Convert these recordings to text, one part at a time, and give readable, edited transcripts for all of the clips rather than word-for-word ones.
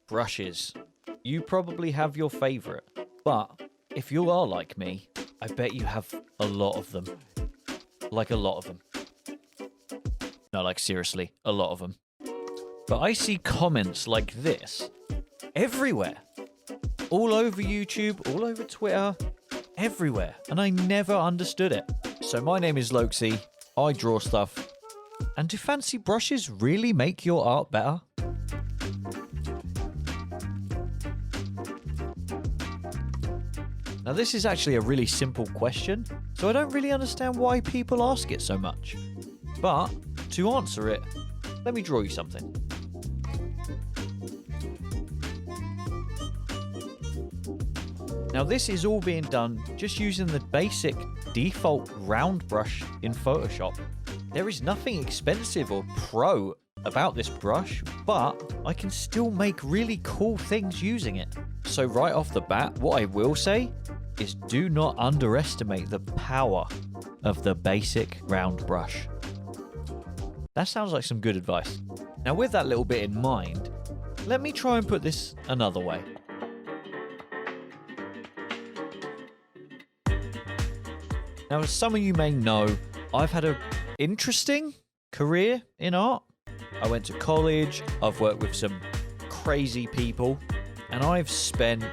brushes. You probably have your favorite, but if you are like me, I bet you have a lot of them. Like a lot of them. No, like seriously, a lot of them. But I see comments like this everywhere. All over YouTube, all over Twitter, everywhere. And I never understood it. So my name is Loxy, I draw stuff. And do fancy brushes really make your art better? Now this is actually a really simple question, so I don't really understand why people ask it so much. But to answer it, let me draw you something. Now this is all being done just using the basic default round brush in Photoshop. There is nothing expensive or pro about this brush, but I can still make really cool things using it. So right off the bat, what I will say is do not underestimate the power of the basic round brush. That sounds like some good advice. Now with that little bit in mind, let me try and put this another way. Now as some of you may know, I've had an interesting career in art. I went to college, I've worked with some crazy people, and I've spent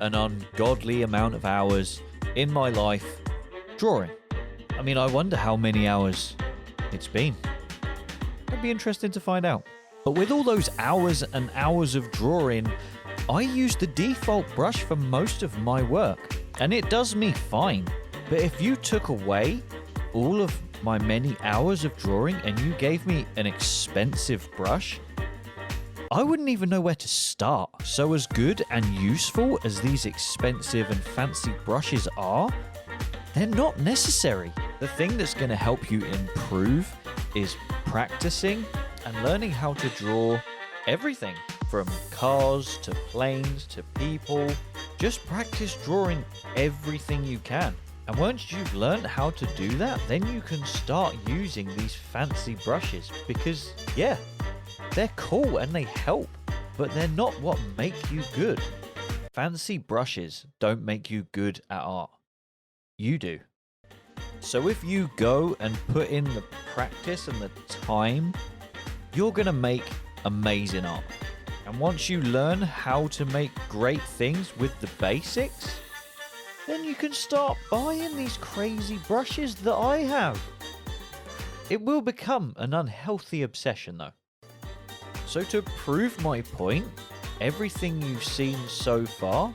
an ungodly amount of hours in my life drawing. I mean, I wonder how many hours it's been. It'd be interesting to find out. But with all those hours and hours of drawing, I use the default brush for most of my work, and it does me fine. But if you took away all of my many hours of drawing and you gave me an expensive brush, I wouldn't even know where to start. So as good and useful as these expensive and fancy brushes are, they're not necessary. The thing that's going to help you improve is practicing and learning how to draw everything from cars to planes to people. Just practice drawing everything you can. And once you've learned how to do that, then you can start using these fancy brushes because, yeah, they're cool and they help, but they're not what make you good. Fancy brushes don't make you good at art. You do. So if you go and put in the practice and the time, you're going to make amazing art. And once you learn how to make great things with the basics, then you can start buying these crazy brushes that I have. It will become an unhealthy obsession though. So to prove my point, everything you've seen so far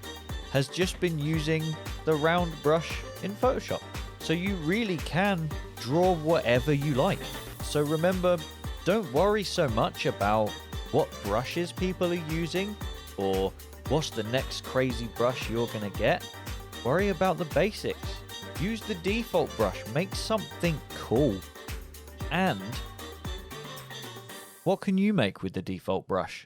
has just been using the round brush in Photoshop. So you really can draw whatever you like. So remember, don't worry so much about what brushes people are using or what's the next crazy brush you're gonna get. Worry about the basics. Use the default brush. Make something cool. And what can you make with the default brush?